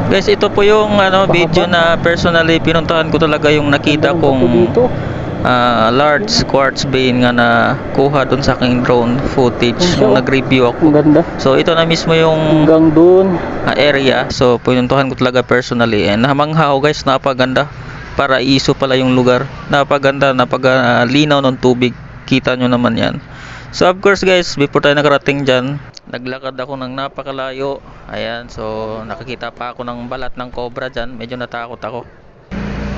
Guys, ito po yung video na personally pinuntahan ko talaga, yung nakita kong dito. large quartz vein nga na kuha dun sa aking drone footage nung nag-review Ang ako. ganda. So ito na mismo yung Hanggang dun. area. So pinuntahan ko talaga personally, and namangha ako guys, napaganda. Paraiso pala yung lugar. Napaganda, napagalinaw ng tubig. Kita nyo naman yan. So of course guys, before tayo nakarating dyan, naglakad ako ng napakalayo. Ayan, so nakakita pa ako ng balat ng cobra dyan. Medyo natakot ako.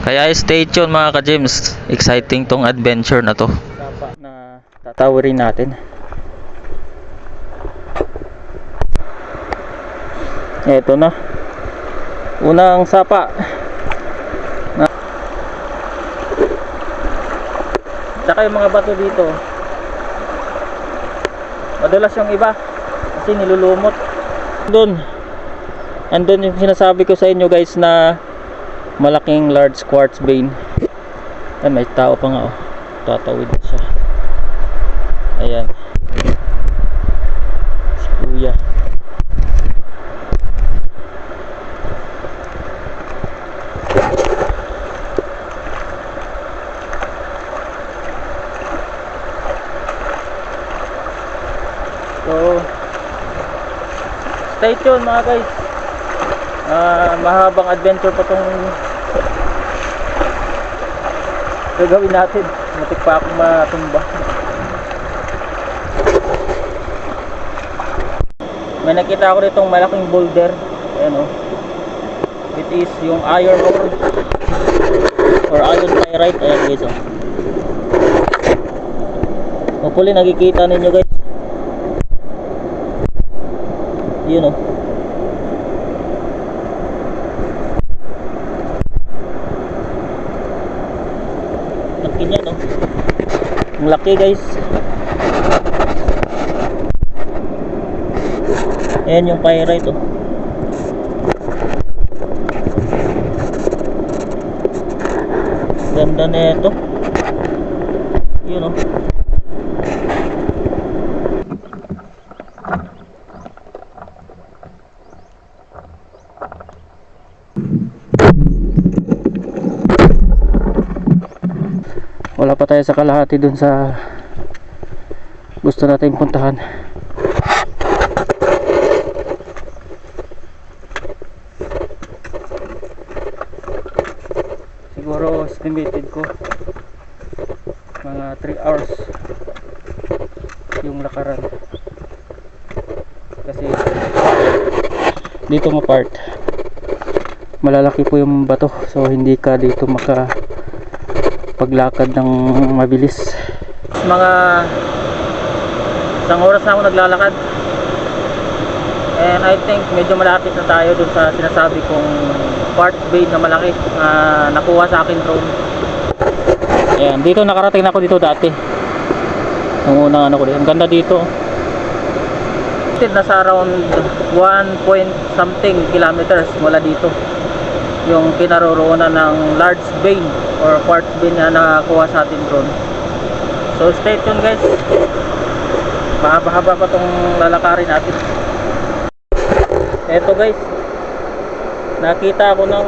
Kaya stay tuned mga ka-James. Exciting tong adventure na to. Sapa na tatawarin natin. Eto na. Unang sapa. Tsaka yung mga bato dito, madalas yung iba kasi nilulumot. Andun yung sinasabi ko sa inyo guys na malaking large quartz vein. Ay, may tao pa nga oh. Tatawid na siya. Ayan. Si Kuya. So, stay tuned mga guys. Mahabang adventure pa tong gagawin natin. Matik pa akong matumba. May nakita ako ditong malaking boulder. Ayan o. It is yung iron ore or iron pyrite. Ayan guys o. Hopefully nakikita ninyo guys. Yun o. Laki niya no. Ang laki guys. Ayan yung pyrite o. Ganda na ito. Yun o. Wala pa tayo sa kalahati dun sa gusto nating puntahan. Siguro estimated ko mga 3 hours yung lakaran, kasi dito part malalaki po yung bato, so hindi ka dito paglakad ng mabilis. Mga isang oras na ako naglalakad, and I think medyo malapit na tayo dun sa sinasabi kong quartz vein na malaki nakuha sa akin drone. Ayan, dito nakarating na ako dito dati nung unang ano ko dito. Ang ganda dito. Nasa around 1 point something kilometers mula dito yung kinaroroonan ng large vein or quartz vein na nakakuha sa ating drone. So stay tuned guys. Mahaba-haba pa itong lalakarin natin. Eto guys, nakita ako ng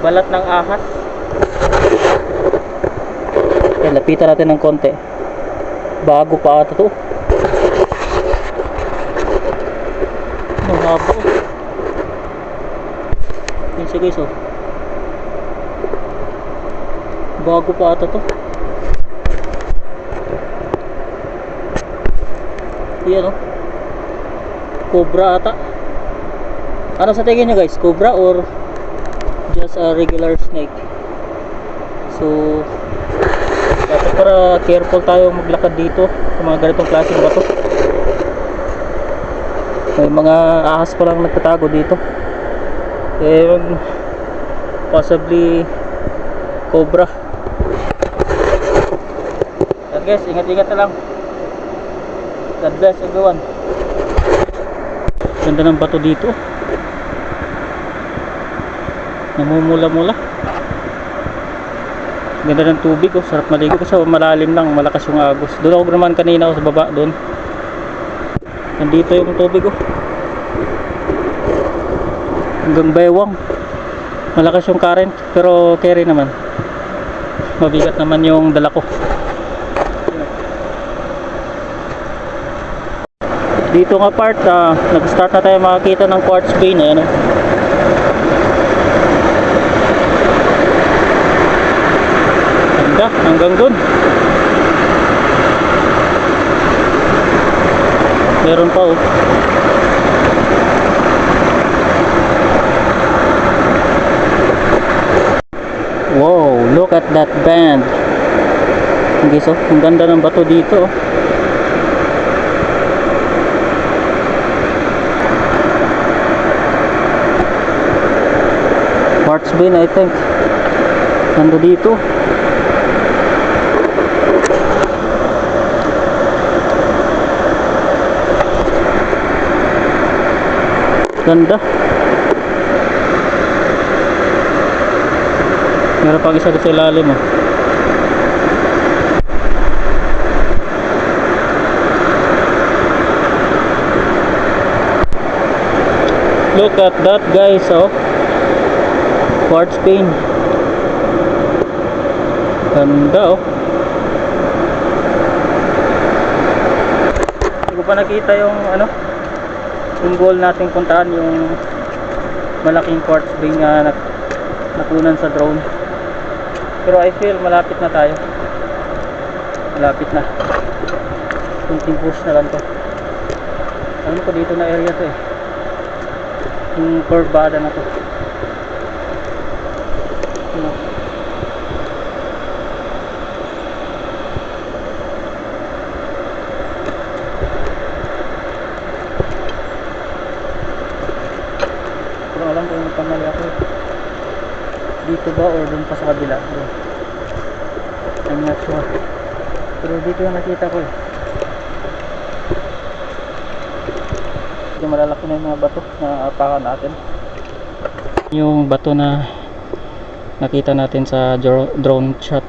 balat ng ahas. Okay, lapitan natin ng konti. Bago pa ito to. Mahaba. Yan siya guys oh. Bago pa ata to. Yan oh. Cobra ata. Ano sa tingin nyo guys? Cobra or just a regular snake? So dapat para careful tayo maglakad dito sa mga ganitong klaseng bato. May mga ahas pa lang nagtatago dito. And possibly cobra. And guys, ingat-ingat na lang. God bless everyone. Ganda ng bato dito. Namumula-mula. Ganda ng tubig oh. Sarap maligo kasi malalim lang, malakas yung agos. Doon ako naman kanina sa baba doon. Nandito yung tubig oh. hanggang Baywang. Malakas yung current pero carry naman. Mabigat naman yung dala ko. Dito nga part, nag-start na tayo makakita ng quartz vein. Ayan o. Ganda, hanggang dun. Meron pa oh. Wow, look at that band. Okay, so, ang ganda ng bato dito oh. Quartz vein, I think. Nando dito. Ganda. Meron pang isa sa ilalim oh. Look at that guys oh. Quartz vein. Ganda oh. Hindi ko pa nakita yung ano, yung goal nating puntahan, yung malaking quartz vein na nakunan sa drone. Pero I feel malapit na tayo. Malapit na. Kunting push na lang to. Alam ko dito na area to eh. Yung curvada na to. Pero alam ko yung kamali ako eh. Dito ba or dun pa sa kabila? I'm not sure. Pero dito yung nakita ko eh. Medyo malalaki na yung mga bato na apakan natin. Yung bato na nakita natin sa drone shot,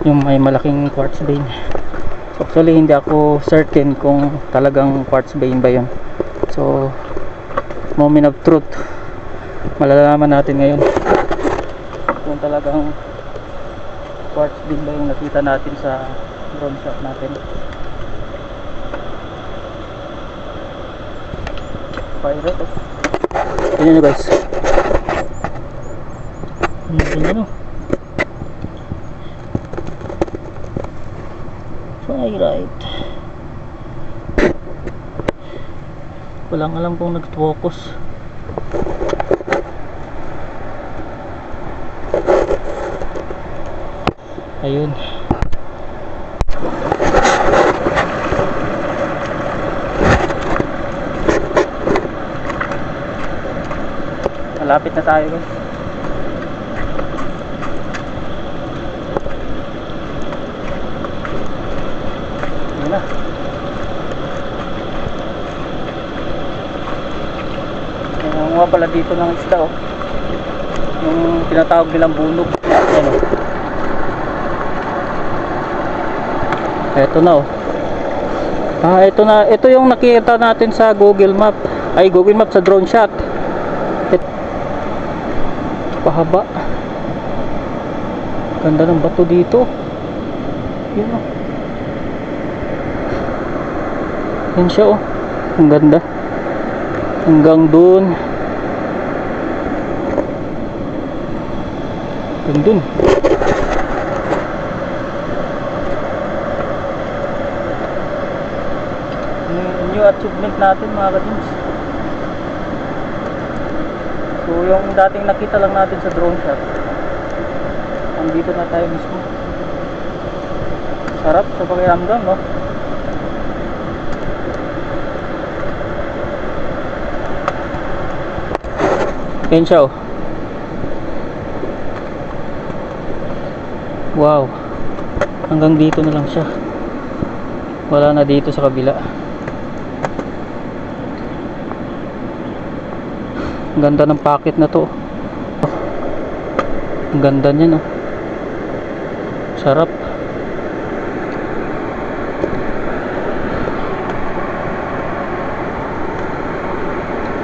yung may malaking quartz vein. Actually hindi ako certain kung talagang quartz vein ba yun. So moment of truth, malalaman natin ngayon kung talagang quartz vein ba yung nakita natin sa drone shot natin. Pirate oh. Tignan nyo guys. Ano? Pirate. Walang alam kung nag-focus. Ayun. Malapit na tayo guys. Ayun na. Nangunguha pala dito ng isda oh. Yung tinatawag nilang bunog. Ayan oh. Eto na oh. Ito na. Ito yung nakita natin sa Google Map. Ay, Google Map sa drone shot. Pahaba. Ganda ng bato dito. Yun oh. Yan siya oh. Ang ganda. Hanggang dun. Hanggang dun. New achievement natin mga ka-teams. So yung dating nakita lang natin sa drone shot, andito na tayo mismo. Sarap sa pakiramdam no? Yan siya oh. Wow. Hanggang dito na lang siya. Wala na dito sa kabila. Ang ganda ng packet na to. Ang ganda niya no. Sarap.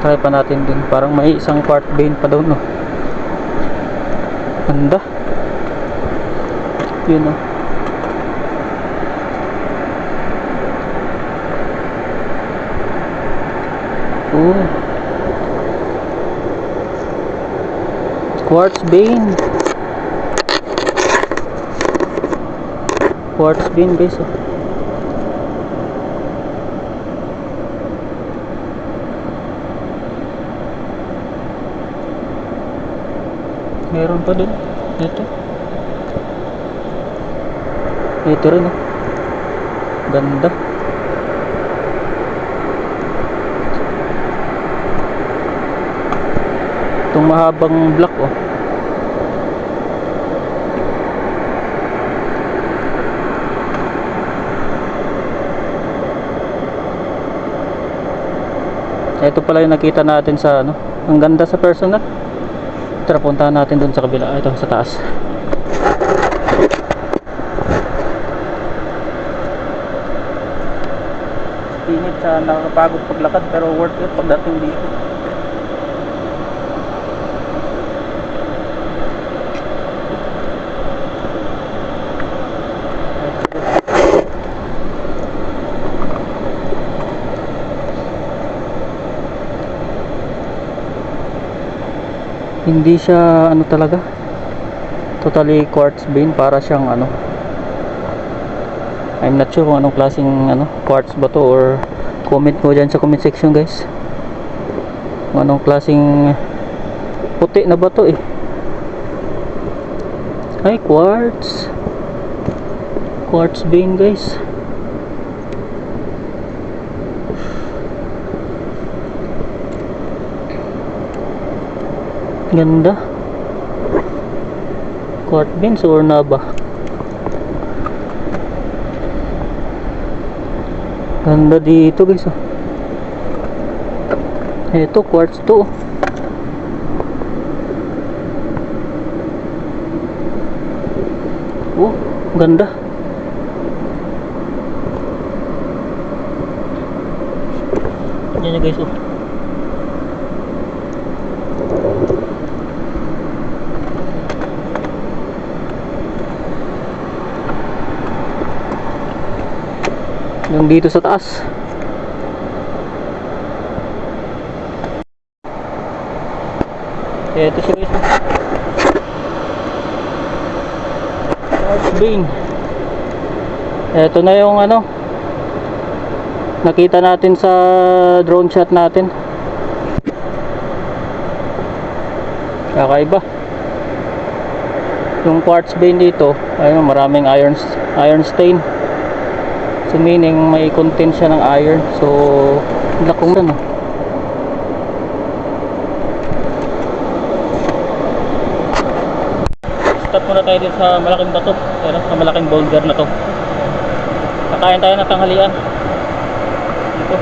Try pa natin dun. Parang may isang quart vein pa doon, no? Ganda. Yun, no? Oh. Quartz vein. Quartz vein, guys, oh. Meron pa dun. Ito rin, oh. Ganda. Itong mahabang block, oh. Ito pala yung nakita natin sa ano. Ang ganda sa personal. Tara, puntahan natin dun sa kabila. Ito, sa taas. Init sa nakakapagod paglakad, pero worth it pagdating dito. Hindi siya ano talaga, totally quartz vein. Para siyang ano, I'm not sure kung anong klaseng ano, quartz ba to, or comment mo dyan sa comment section, guys, kung anong klaseng puti na ba to eh. Ay, quartz vein, guys. Ganda. Quartz beans or naba. Ganda dito, guys, oh. Ito quartz to. Oh, ganda. Yan, guys, oh. Yung dito sa taas. Ito siya, guys. Quartz vein. Ito na yung ano, nakita natin sa drone shot natin. Kakaiba. Yung quartz vein dito, ayun, maraming iron stain. So meaning may content siya ng iron. So lakong ano. Stop muna tayo dito sa malaking bato, pero sa malaking boulder na to. Kakain tayo ng tanghalian dito.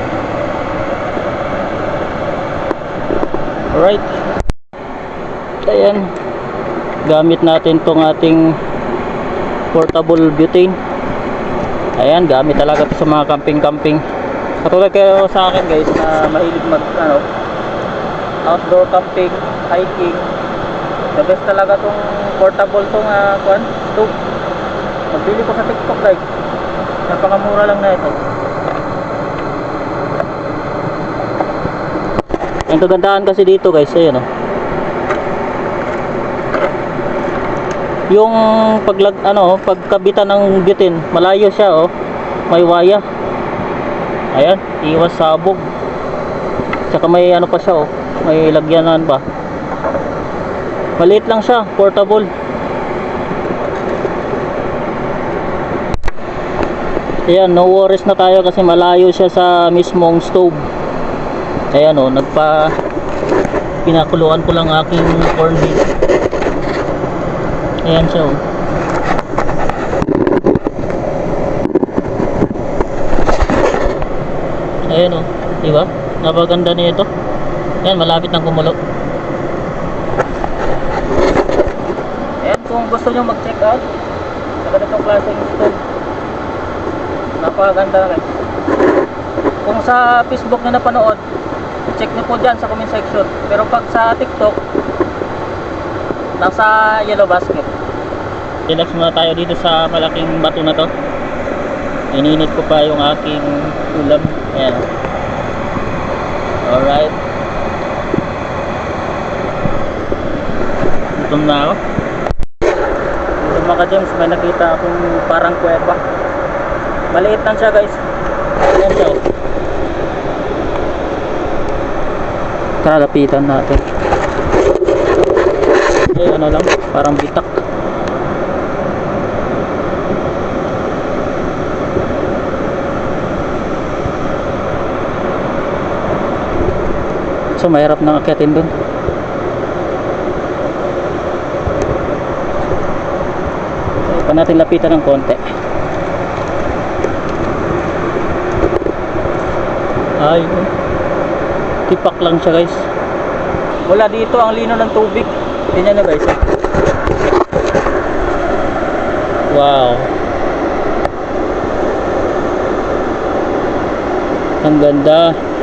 Alright. Ayan, gamit natin tong ating portable butane. Ayan, gamit talaga ito sa mga camping. Katulad kayo sa akin, guys, na mahilig mag ano, outdoor camping, hiking. The best talaga tong portable tong tube. Magbili ko sa TikTok, guys. Napakamura lang na ito. Ang kagandahan kasi dito, guys, ayan, oh. Yung pagkabitan ng butane, malayo siya, oh. May waya. Ayan, iwas sabog. Tsaka may ano pa siya, oh. May lagyanan pa. Maliit lang siya, portable. Ayan, no worries na tayo kasi malayo siya sa mismong stove. Ayan, oh, pinakuluan ko lang aking corn beef. Ayan siya, oh. Ayan, oh, diba? Napaganda nito. Ayan, malapit ng kumulo. Ayan, kung gusto nyo mag-check out sa ganitong klaseng stove, napakaganda, guys. Kung sa Facebook na napanood, check nyo po dyan sa comment section. Pero pag sa TikTok, nasa yellow basket. Relax muna tayo dito sa malaking bato na to. Ininit ko pa yung aking ulam. Ayan. Alright. Gutom na ako. Dito mga James, may nakita akong parang kuweba. Maliit lang siya guys. Ayan siya. Tara, lapitan natin. Eh, ano lang, parang bitak. So mahirap nang akyatin dun. So, pa natin lapitan ng konti. Ay, tipak lang siya guys. Mula dito ang lino ng tubig. Tingnan nyo guys. Wow. Ang ganda.